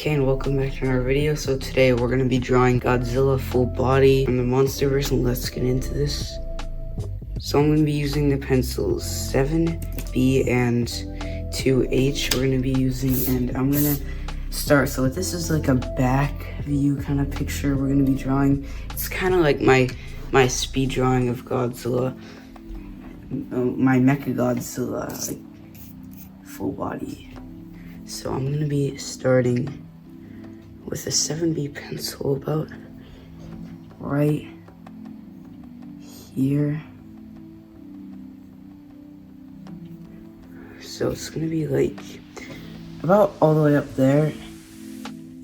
Okay, and welcome back to our video. So today we're going to be drawing Godzilla full body from the MonsterVerse, and let's get into this. So I'm going to be using the pencils 7B and 2H we're going to be using, and I'm going to start. So this is like a back view kind of picture we're going to be drawing. It's kind of like my speed drawing of Godzilla, my Mecha Godzilla, like full body. So I'm going to be starting with a 7B pencil about right here. So it's going to be like about all the way up there.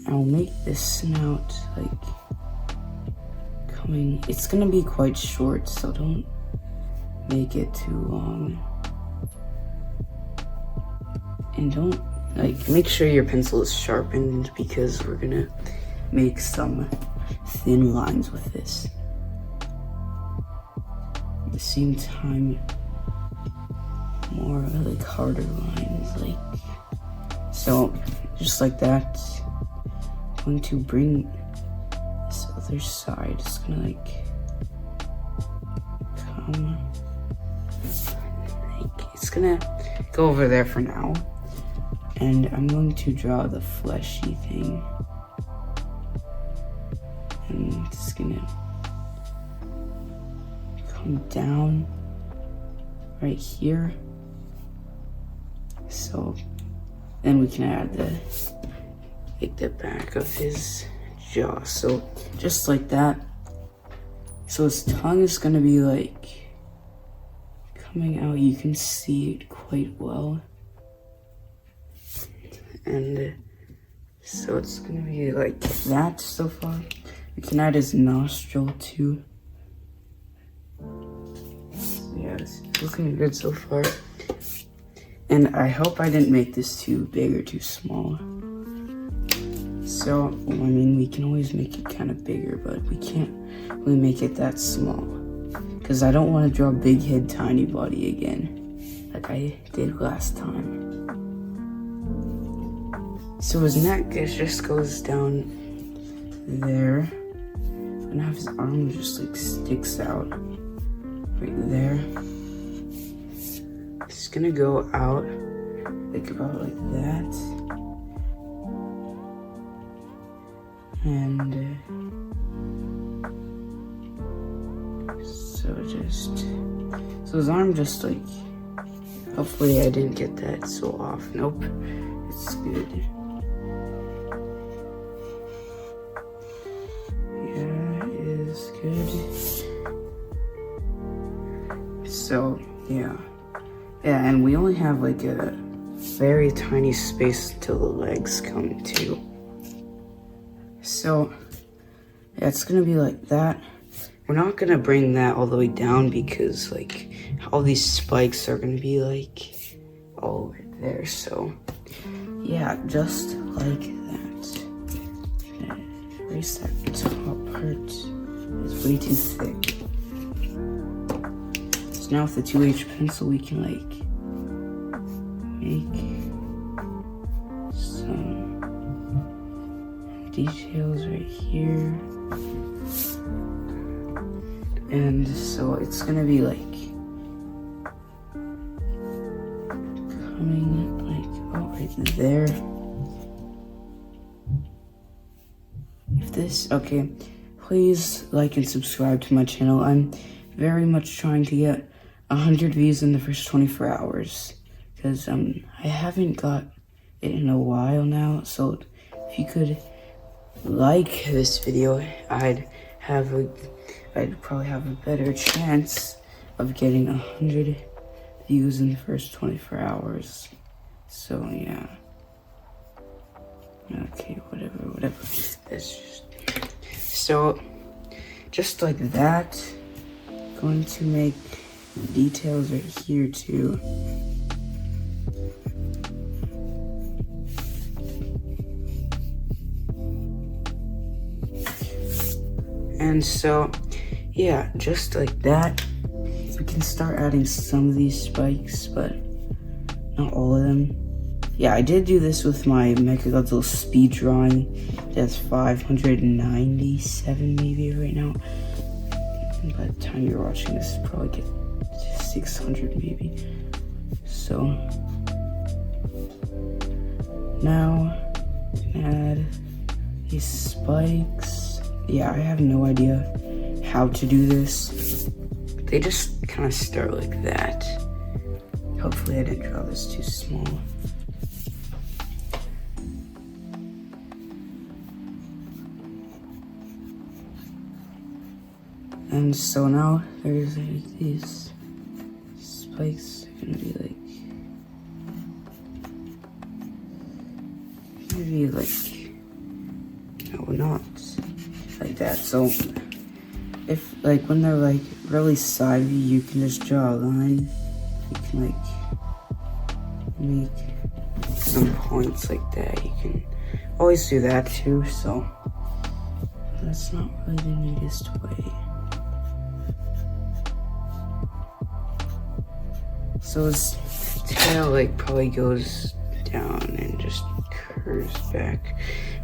I'll make this snout like coming, it's going to be quite short, so don't make it too long. And don't, like, make sure your pencil is sharpened because we're gonna make some thin lines with this. At the same time, more like harder lines, like so, just like that. I'm going to bring this other side. It's gonna like come, like, it's gonna go over there for now. And I'm going to draw the fleshy thing. And it's gonna come down right here. So then we can add the back of his jaw. So just like that. So his tongue is gonna be like coming out. You can see it quite well. And so it's gonna be like that so far. We can add his nostril too. So yeah, it's looking good so far. And I hope I didn't make this too big or too small. So, I mean, we can always make it kind of bigger, but we can't really make it that small. Because I don't want to draw big head, tiny body again, like I did last time. So his neck just goes down there, and have his arm just like sticks out right there. It's gonna go out like about like that, and so his arm just like, hopefully I didn't get that so off. Nope, it's good. Good. So yeah, and we only have like a very tiny space till the legs come too. So yeah, it's gonna be like that. We're not gonna bring that all the way down because like all these spikes are gonna be like all over there. So yeah, just like that. Erase that top part. It's way too thick. So now with the 2H pencil, we can like make some details right here. And so it's gonna be like coming like oh right there. If this, okay. Please like and subscribe to my channel. I'm very much trying to get 100 views in the first 24 hours because I haven't got it in a while now. So if you could like this video, I'd probably have a better chance of getting 100 views in the first 24 hours. So yeah. Okay, whatever. That's just. So, just like that, going to make details right here too. And so, yeah, just like that, we can start adding some of these spikes, but not all of them. yeah, I did do this with my Mechagodzilla speed drawing. That's 597 maybe right now. And by the time you're watching this, probably get 600 maybe. So now add these spikes. Yeah, I have no idea how to do this. They just kind of start like that. Hopefully I didn't draw this too small. And so now there's like these spikes are gonna be like maybe like no, not like that. So if like when they're like really side view, you can just draw a line. You can like make some points like that. You can always do that too. So that's not really the neatest way. So his tail like probably goes down and just curves back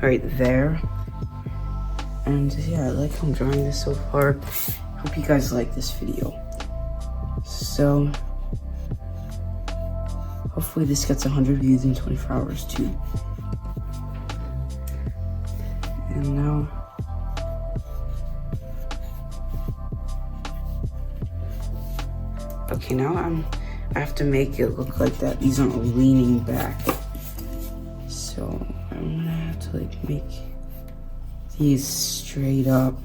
right there. And yeah, I like how I'm drawing this so far. Hope you guys like this video. So hopefully this gets 100 views in 24 hours too. And now okay, now I have to make it look like that these aren't leaning back. So I'm gonna have to like make these straight up.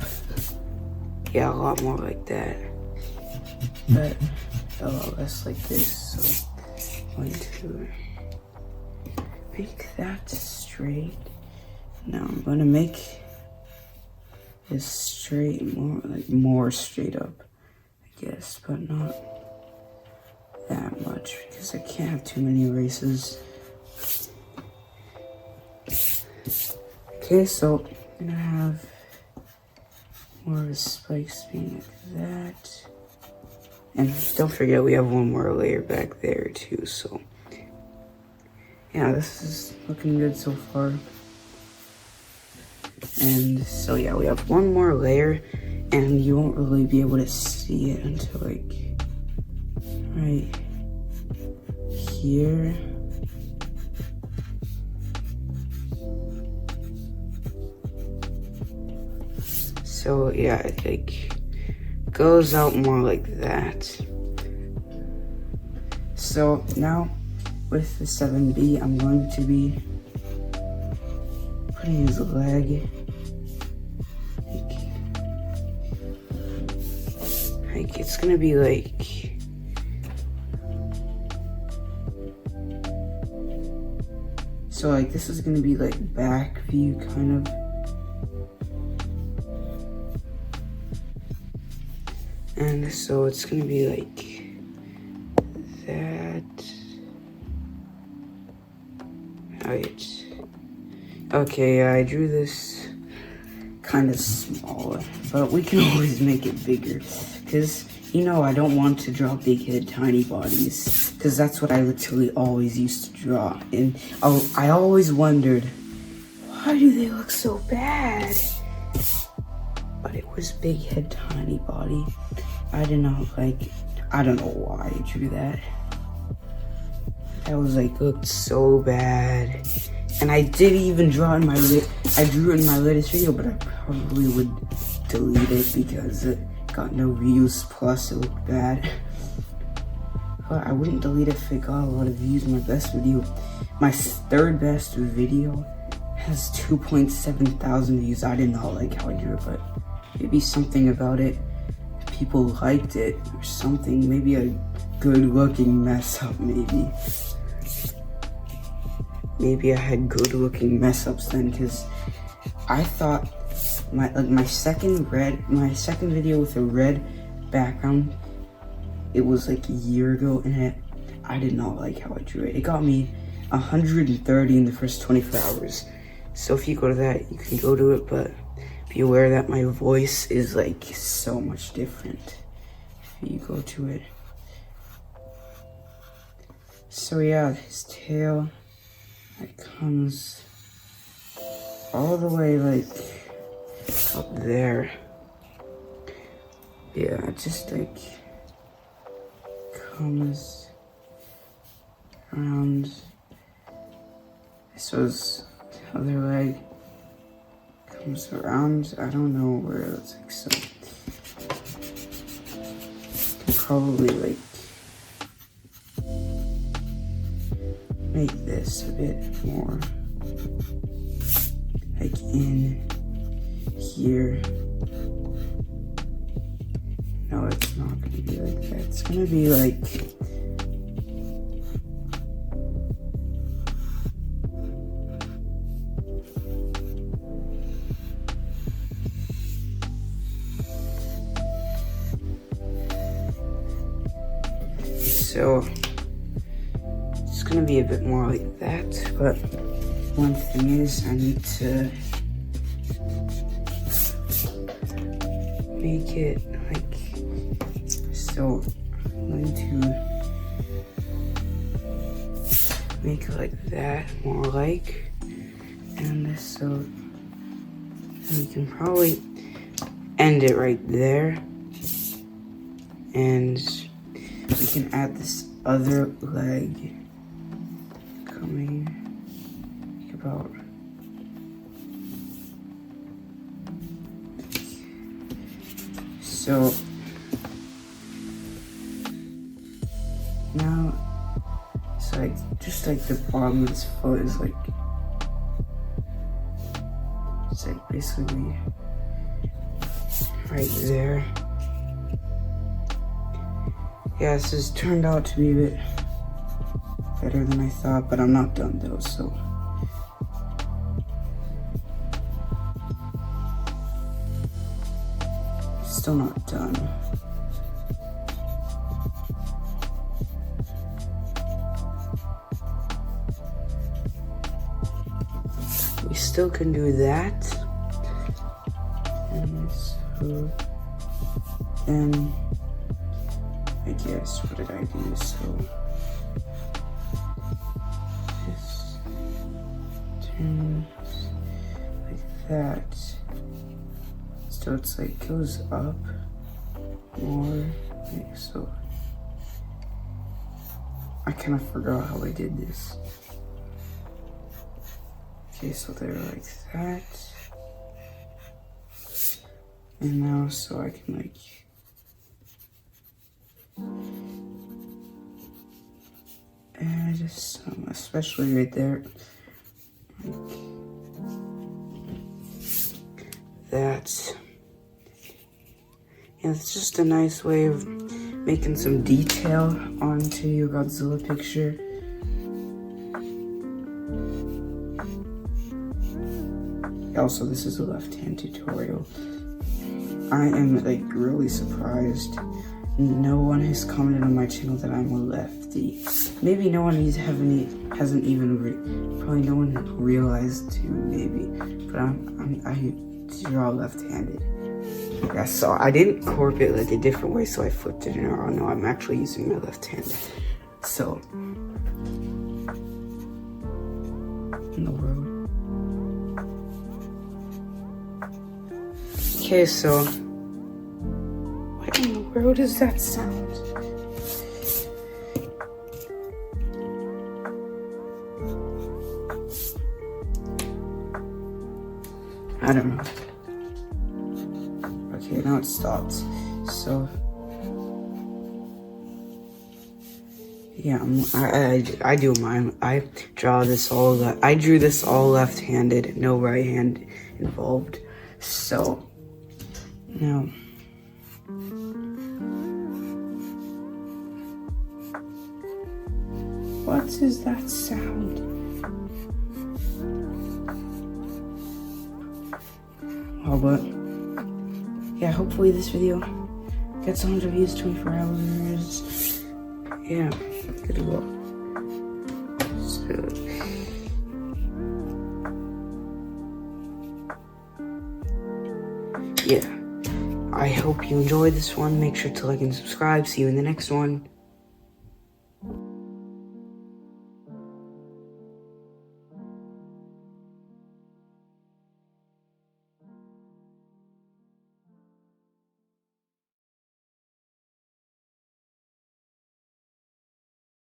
Yeah, a lot more like that. But a lot less like this. So I'm going to make that straight. Now I'm gonna make this straight more straight up, I guess, but not that much because I can't have too many erases. Okay, so I'm gonna have more of the spikes being like that. And don't forget we have one more layer back there too, so yeah, this is looking good so far. And so yeah, we have one more layer and you won't really be able to see it until like right here. So yeah, it like goes out more like that. So now with the 7B, I'm going to be putting his leg like it's gonna be like so like this is gonna be like back view kind of. And so it's gonna be like that. Right. Okay, I drew this kind of small, but we can always make it bigger. Because, you know, I don't want to draw big head, tiny bodies. Because that's what I literally always used to draw. And I always wondered, why do they look so bad? But it was big head, tiny body. I don't know why I drew that. That was like, looked so bad. And I did even draw in my I drew it in my latest video, but I probably would delete it because it got no views, plus it looked bad. But I wouldn't delete it if it got a lot of views. My best video, my third best video has 2.7 thousand views. I did not like how I drew it, but maybe something about it. People liked it or something. Maybe a good looking mess up, maybe. Maybe I had good looking mess ups then, because I thought my second video with a red background, it was like a year ago, and I did not like how I drew it. It got me 130 in the first 24 hours. So if you go to that, you can go to it, but be aware that my voice is like so much different if you go to it. So yeah, his tail It comes all the way like up there. Yeah, it just like comes around. This was the other leg. Comes around. I don't know where it's like so. Probably like make this a bit more like in here. No, it's not gonna be like that. It's gonna be like so it's gonna be a bit more like that, but one thing is I need to make it like so. I'm going to make it like that, more like, and this, so we can probably end it right there, and we can add this other leg coming about. So now it's like just like the bottom of this foot is like, it's like basically right there. Yeah, this has turned out to be a bit better than I thought, but I'm not done though, so. Still not done. We still can do that. And so then I guess, what did I do? So this turns like that. So it's like goes up more, like so. I kind of forgot how I did this. Okay, so they're like that. And now, so I can like add some, especially right there, like that. And it's just a nice way of making some detail onto your Godzilla picture. Also, this is a left-hand tutorial. I am like really surprised no one has commented on my channel that I'm a lefty. Maybe no one hasn't even probably no one realized too, maybe. But I draw left-handed. Yeah, so I didn't corp it like a different way, so I flipped it around. No, I'm actually using my left hand. So, in the world. Okay, so what in the world is that sound? I don't know. Okay, now it stopped. So yeah, I do mine. I drew this all left-handed, no right hand involved. So now what is that sound? Oh, but yeah, hopefully this video gets 100 views, 24 hours. Yeah, good luck. So, yeah, I hope you enjoyed this one. Make sure to like and subscribe. See you in the next one.